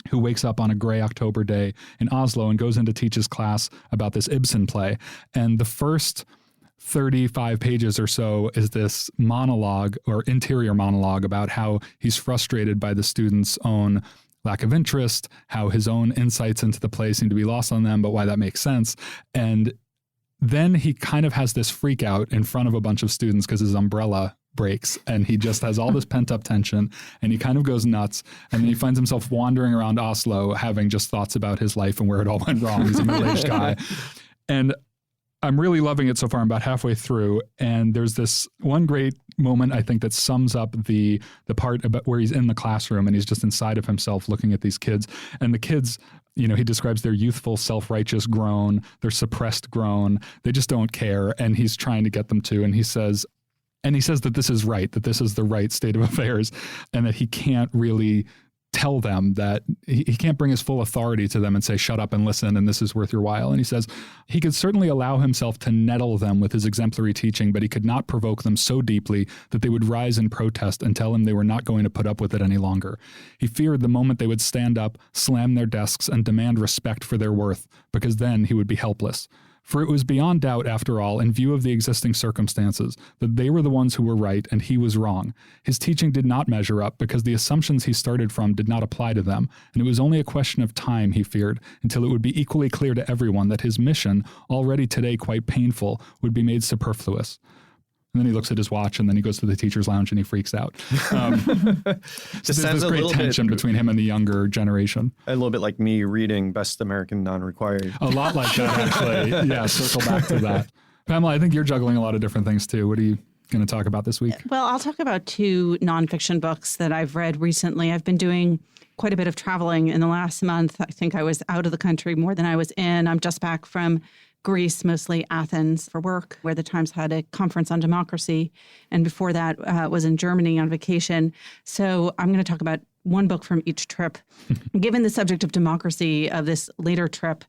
who wakes up on a gray October day in Oslo and goes in to teach his class about this Ibsen play. And the first 35 pages or so is this monologue or interior monologue about how he's frustrated by the students' own lack of interest, how his own insights into the play seem to be lost on them, but why that makes sense. And then he kind of has this freak out in front of a bunch of students because his umbrella breaks, and he just has all this pent-up tension, and he kind of goes nuts, and then he finds himself wandering around Oslo having just thoughts about his life and where it all went wrong. He's a middle-aged guy. And I'm really loving it so far. I'm about halfway through, and there's this one great moment, I think, that sums up the part about where he's in the classroom and he's just inside of himself looking at these kids. And the kids, he describes their youthful, self-righteous groan, their suppressed groan. They just don't care, and he's trying to get them to. And he says that this is right, that this is the right state of affairs, and that he can't really tell them that he can't bring his full authority to them and say, shut up and listen, and this is worth your while. And he says he could certainly allow himself to nettle them with his exemplary teaching, but he could not provoke them so deeply that they would rise in protest and tell him they were not going to put up with it any longer. He feared the moment they would stand up, slam their desks, and demand respect for their worth, because then he would be helpless. For it was beyond doubt, after all, in view of the existing circumstances, that they were the ones who were right and he was wrong. His teaching did not measure up because the assumptions he started from did not apply to them, and it was only a question of time, he feared, until it would be equally clear to everyone that his mission, already today quite painful, would be made superfluous. And then he looks at his watch, and then he goes to the teacher's lounge and he freaks out. So there's this great tension between him and the younger generation. A little bit like me reading Best American Non-Required. A lot like that, actually. Yeah, circle back to that. Pamela, I think you're juggling a lot of different things, too. What are you going to talk about this week? Well, I'll talk about 2 nonfiction books that I've read recently. I've been doing quite a bit of traveling in the last month. I think I was out of the country more than I was in. I'm just back from Greece, mostly Athens, for work, where the Times had a conference on democracy. And before that, was in Germany on vacation. So I'm going to talk about one book from each trip. Given the subject of democracy of this later trip,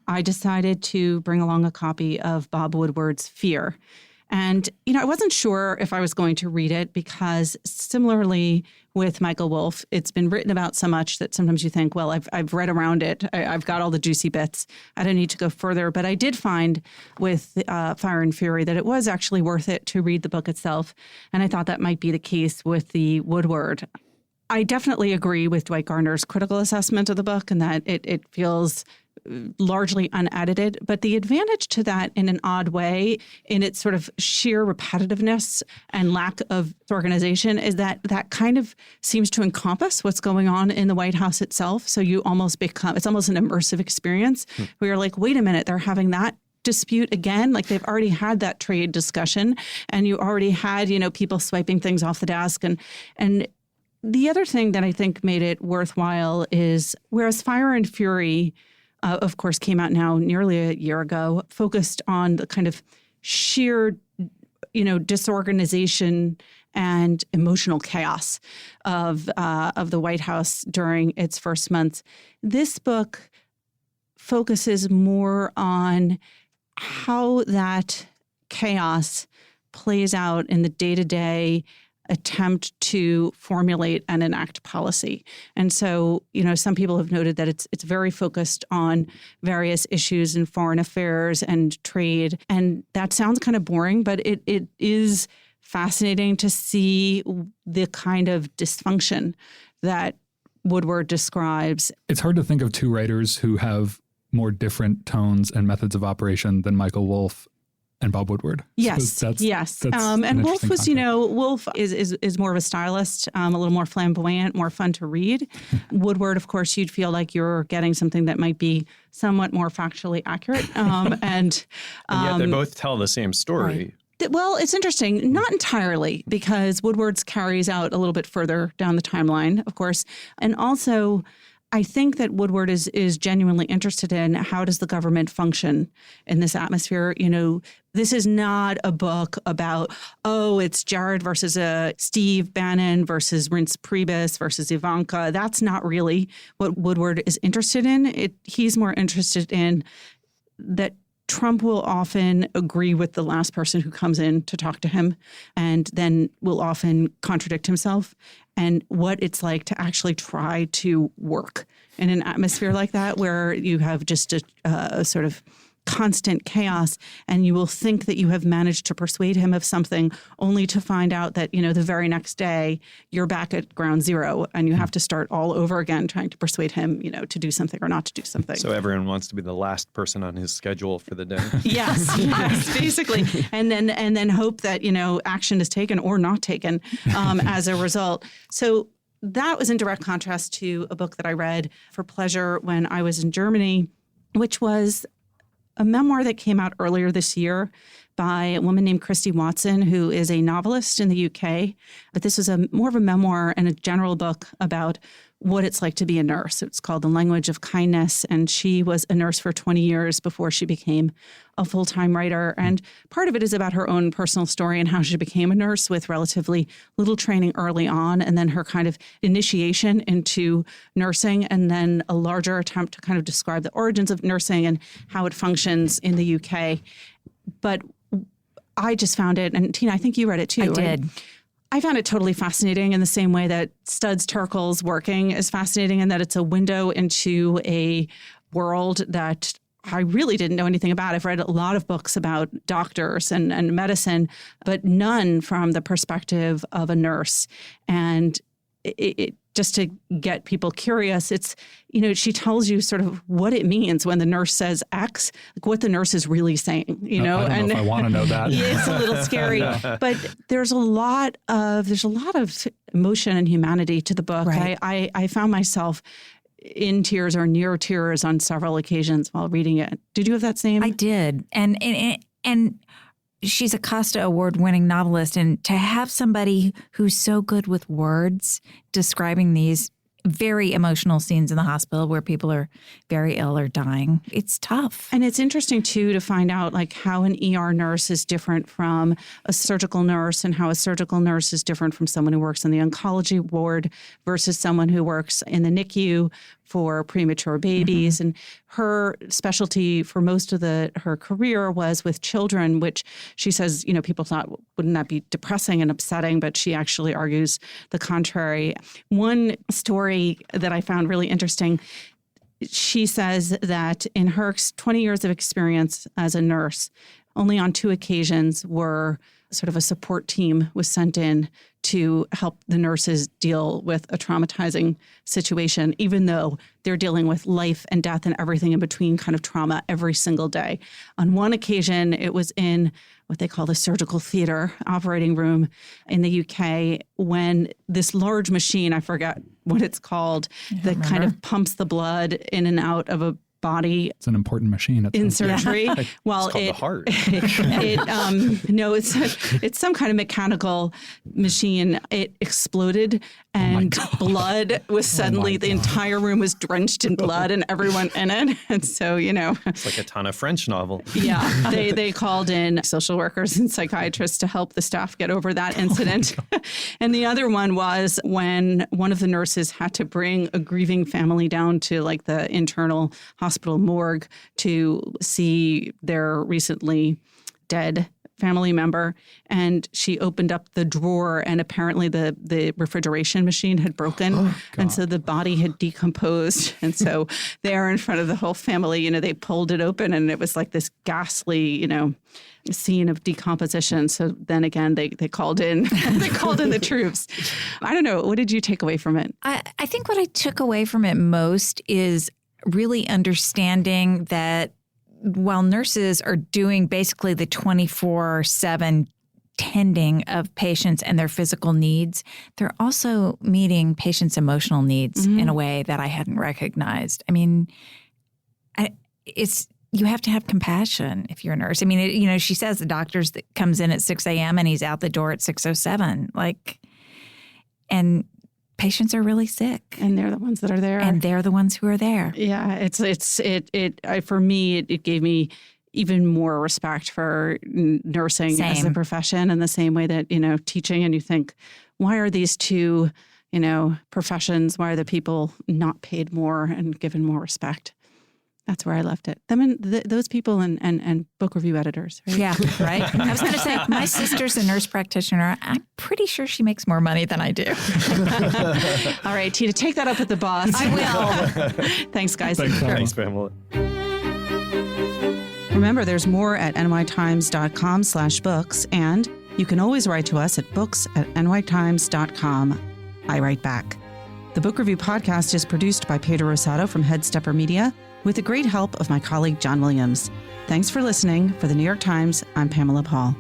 I decided to bring along a copy of Bob Woodward's Fear. And, I wasn't sure if I was going to read it because similarly with Michael Wolff, it's been written about so much that sometimes you think, well, I've read around it. I've got all the juicy bits. I don't need to go further. But I did find with Fire and Fury that it was actually worth it to read the book itself. And I thought that might be the case with the Woodward. I definitely agree with Dwight Garner's critical assessment of the book and that it feels largely unedited. But the advantage to that in an odd way, in its sort of sheer repetitiveness and lack of organization, is that kind of seems to encompass what's going on in the White House itself. So you almost become, it's almost an immersive experience where you're like, wait a minute, they're having that dispute again. Like they've already had that trade discussion and you already had, people swiping things off the desk. And the other thing that I think made it worthwhile is whereas Fire and Fury of course, came out now nearly a year ago, focused on the kind of sheer, disorganization and emotional chaos of the White House during its first months. This book focuses more on how that chaos plays out in the day-to-day attempt to formulate and enact policy. And so, some people have noted that it's very focused on various issues in foreign affairs and trade. And that sounds kind of boring, but it is fascinating to see the kind of dysfunction that Woodward describes. It's hard to think of 2 writers who have more different tones and methods of operation than Michael Wolff and Bob Woodward. Yes, so yes. And Wolff was, Wolff is more of a stylist, a little more flamboyant, more fun to read. Woodward, of course, you'd feel like you're getting something that might be somewhat more factually accurate. And yet they both tell the same story. Right. Well, it's interesting. Not entirely, because Woodward's carries out a little bit further down the timeline, of course. And also, I think that Woodward is genuinely interested in how does the government function in this atmosphere. This is not a book about, it's Jared versus Steve Bannon versus Reince Priebus versus Ivanka. That's not really what Woodward is interested in. He's more interested in that Trump will often agree with the last person who comes in to talk to him and then will often contradict himself, and what it's like to actually try to work in an atmosphere like that where you have just a sort of constant chaos, and you will think that you have managed to persuade him of something only to find out that, the very next day you're back at ground zero and you have to start all over again trying to persuade him, to do something or not to do something. So everyone wants to be the last person on his schedule for the day. Yes, basically. And then hope that, action is taken or not taken as a result. So that was in direct contrast to a book that I read for pleasure when I was in Germany, which was a memoir that came out earlier this year by a woman named Christy Watson, who is a novelist in the UK. But this was more of a memoir and a general book about what it's like to be a nurse. It's called The Language of Kindness. And she was a nurse for 20 years before she became a full-time writer. And part of it is about her own personal story and how she became a nurse with relatively little training early on, and then her kind of initiation into nursing, and then a larger attempt to kind of describe the origins of nursing and how it functions in the UK. But I just found it, and Tina, I think you read it too. I right? did. I found it totally fascinating in the same way that Studs Terkel's working is fascinating, and that it's a window into a world that I really didn't know anything about. I've read a lot of books about doctors and medicine, but none from the perspective of a nurse. And it just to get people curious, it's, she tells you sort of what it means when the nurse says X, like what the nurse is really saying, I don't know if I want to know that. It's a little scary, but there's a lot of emotion and humanity to the book. Right. I found myself in tears or near tears on several occasions while reading it. Did you have that same? I did. And she's a Costa Award-winning novelist, and to have somebody who's so good with words describing these very emotional scenes in the hospital where people are very ill or dying, it's tough. And it's interesting, too, to find out like how an ER nurse is different from a surgical nurse, and how a surgical nurse is different from someone who works in the oncology ward versus someone who works in the NICU for premature babies. Mm-hmm. And her specialty for most of her career was with children, which she says, people thought, wouldn't that be depressing and upsetting? But she actually argues the contrary. One story that I found really interesting, she says that in her 20 years of experience as a nurse, only on 2 occasions were sort of a support team was sent in to help the nurses deal with a traumatizing situation, even though they're dealing with life and death and everything in between kind of trauma every single day. On one occasion, it was in what they call the surgical theater operating room in the UK, when this large machine, I forget what it's called, that kind of pumps the blood in and out of a body. It's an important machine in surgery. Yeah. Well, it's called the heart. It's some kind of mechanical machine. It exploded, and blood was suddenly, the entire room was drenched in blood, and everyone in it. And so, it's like a ton of French novel. Yeah, they called in social workers and psychiatrists to help the staff get over that incident. And the other one was when one of the nurses had to bring a grieving family down to like the internal hospital morgue to see their recently dead family member. And she opened up the drawer, and apparently the refrigeration machine had broken. And so the body had decomposed. And so there in front of the whole family, they pulled it open, and it was like this ghastly, scene of decomposition. So then again, they called in, the troops. I don't know. What did you take away from it? I think what I took away from it most is really understanding that while nurses are doing basically the 24/7 tending of patients and their physical needs, they're also meeting patients' emotional needs in a way that I hadn't recognized. I mean, you have to have compassion if you're a nurse. I mean, she says the doctor comes in at 6 a.m. and he's out the door at 6:07. And patients are really sick, and they're the ones that are there, and they're the ones who are there. Yeah, for me, it gave me even more respect for nursing as a profession, in the same way that teaching, and you think, why are these two professions? Why are the people not paid more and given more respect? That's where I left it. Those people and book review editors. Right? Yeah, right. I was going to say, my sister's a nurse practitioner. I'm pretty sure she makes more money than I do. All right, Tina, take that up with the boss. I will. Thanks, guys. Thanks, Pamela. Remember, there's more at nytimes.com/books, and you can always write to us at books@nytimes.com. I write back. The Book Review Podcast is produced by Pedro Rosado from Headstepper Media, with the great help of my colleague John Williams. Thanks for listening. For the New York Times, I'm Pamela Paul.